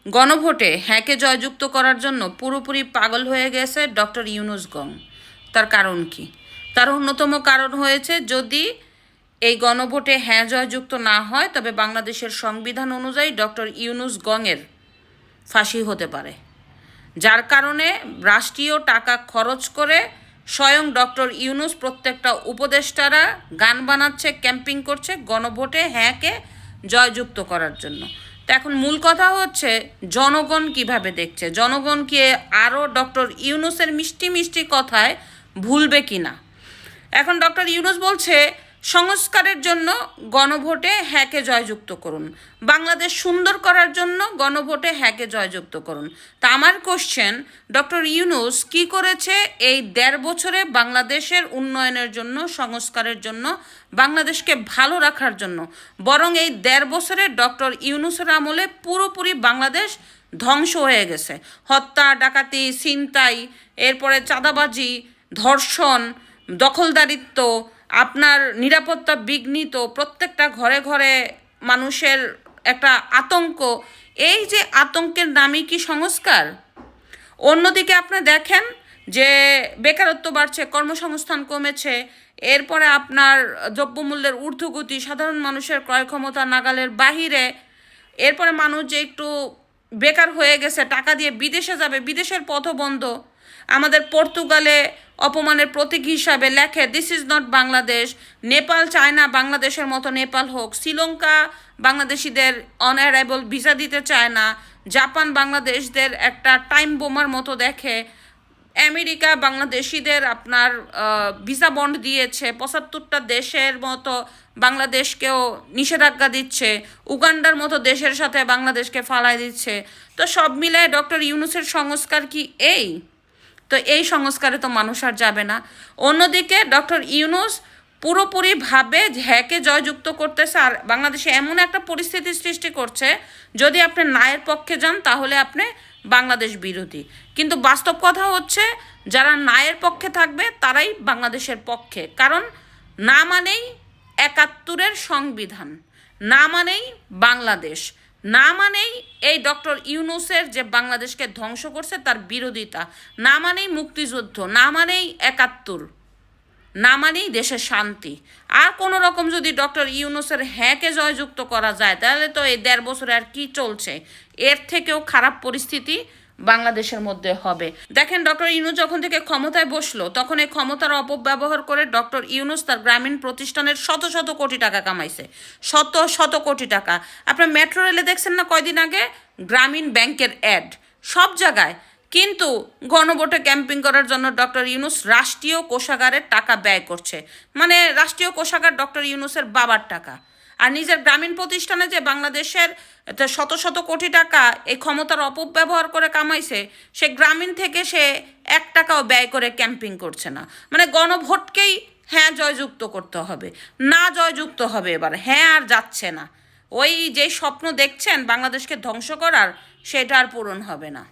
গণভোটে হ্যাঁকে জয়যুক্ত করার জন্য পুরোপুরি পাগল হয়ে গেছে ডক্টর ইউনূস গং। তার কারণ কি? তার অন্যতম কারণ হয়েছে, যদি এই গণভোটে হ্যাঁ জয়যুক্ত না হয় তবে বাংলাদেশের সংবিধান অনুযায়ী ডক্টর ইউনূস গংয়ের ফাঁসি হতে পারে, যার কারণে রাষ্ট্রীয় টাকা খরচ করে স্বয়ং ডক্টর ইউনূস প্রত্যেকটা উপদেষ্টারা গান বানাচ্ছে, ক্যাম্পিং করছে গণভোটে হ্যাঁকে জয়যুক্ত করার জন্য। তো এখন মূল কথা হচ্ছে জনগণ কিভাবে দেখছে, জনগণ কি আরও ডক্টর ইউনূসের মিষ্টি মিষ্টি কথায় ভুলবে কি না। এখন ডক্টর ইউনূস বলছে সংস্কারের জন্য গণভোটে হ্যাঁকে জয়যুক্ত করুন, বাংলাদেশ সুন্দর করার জন্য গণভোটে হ্যাঁকে জয়যুক্ত করুন। তা আমার কোশ্চেন, ডক্টর ইউনূস কি করেছে এই ১.৫ বছরে বাংলাদেশের উন্নয়নের জন্য, সংস্কারের জন্য, বাংলাদেশকে ভালো রাখার জন্য? বরং এই ১.৫ বছরে ডক্টর ইউনূসের আমলে পুরোপুরি বাংলাদেশ ধ্বংস হয়ে গেছে। হত্যা, ডাকাতি, ছিনতাই, এরপরে চাঁদাবাজি, ধর্ষণ, দখলদারিত্ব, আপনার নিরাপত্তা বিঘ্নিত, প্রত্যেকটা ঘরে ঘরে মানুষের একটা আতঙ্ক। এই যে আতঙ্কের নামই কি সংস্কার? অন্যদিকে আপনি দেখেন যে বেকারত্ব বাড়ছে, কর্মসংস্থান কমেছে, এরপরে আপনার দ্রব্যমূল্যের ঊর্ধ্বগতি, সাধারণ মানুষের ক্রয় ক্ষমতা নাগালের বাহিরে, এরপরে মানুষ যে একটু বেকার হয়ে গেছে, টাকা দিয়ে বিদেশে যাবে, বিদেশের পথ বন্ধ। আমাদের পর্তুগালে অপমানের প্রতীক হিসাবে লেখে this is not Bangladesh. Nepal চায় না বাংলাদেশের মতো নেপাল হোক। শ্রীলঙ্কা বাংলাদেশিদের অনঅ্যারাইবল ভিসা দিতে চায় না। জাপান বাংলাদেশদের একটা টাইম বোমার মতো দেখে। আমেরিকা বাংলাদেশিদের আপনার ভিসা বন্ড দিয়েছে। ৭৫টা দেশের মতো বাংলাদেশকেও নিষেধাজ্ঞা দিচ্ছে। উগান্ডার মতো দেশের সাথে বাংলাদেশকে ফালাই দিচ্ছে। তো সব মিলায় ডক্টর ইউনূসের সংস্কার কি এই? তো এই সংস্কারে তো মানুষ আর যাবে না। অন্যদিকে ডক্টর ইউনূস পুরোপুরিভাবে হ্যাঁকে জয়যুক্ত করতেছে, আর বাংলাদেশে এমন একটা পরিস্থিতি সৃষ্টি করছে, যদি আপনি নায়ের পক্ষে যান তাহলে আপনি বাংলাদেশ বিরোধী। কিন্তু বাস্তব কথা হচ্ছে যারা নায়ের পক্ষে থাকবে তারাই বাংলাদেশের পক্ষে। কারণ না মানেই ৭১-এর সংবিধান, না মানেই বাংলাদেশ, না মানেই এই ডক্টর ইউনূসের যে বাংলাদেশকে ধ্বংস করছে তার বিরোধিতা, না মানেই মুক্তিযুদ্ধ, না মানেই ৭১, না মানেই দেশের শান্তি। আর কোনো রকম যদি ডক্টর ইউনূসের হ্যাঁকে জয়যুক্ত করা যায় তাহলে তো এই ১.৫ বছরে আর কি চলছে, এর থেকেও খারাপ পরিস্থিতি বাংলাদেশের মধ্যে হবে। দেখেন, ডক্টর ইউনূস যখন থেকে ক্ষমতায় বসলো তখন এই ক্ষমতার অপব্যবহার করে ডক্টর ইউনূস তার গ্রামীণ প্রতিষ্ঠানের শত শত কোটি টাকা কামাইছে, শত শত কোটি টাকা। আপনার মেট্রো রেলে দেখছেন না কয়দিন আগে গ্রামীণ ব্যাংকের অ্যাড সব জায়গায়। কিন্তু গণভোটে ক্যাম্পিং করার জন্য ডক্টর ইউনূস রাষ্ট্রীয় কোষাগারের টাকা ব্যয় করছে, মানে রাষ্ট্রীয় কোষাগার ডক্টর ইউনূসের বাবার টাকা। আর নিজের গ্রামীণ প্রতিষ্ঠানে যে বাংলাদেশের শত শত কোটি টাকা এই ক্ষমতার অপব্যবহার করে কামাইছে, সে গ্রামীণ থেকে সে ১ টাকাও ব্যয় করে ক্যাম্পিং করছে না। মানে গণভোটকেই হ্যাঁ জয়যুক্ত করতে হবে, না জয়যুক্ত হবে এবার, হ্যাঁ আর যাচ্ছে না। ওই যে স্বপ্ন দেখছেন বাংলাদেশকে ধ্বংস করার, সেটা আর পূরণ হবে না।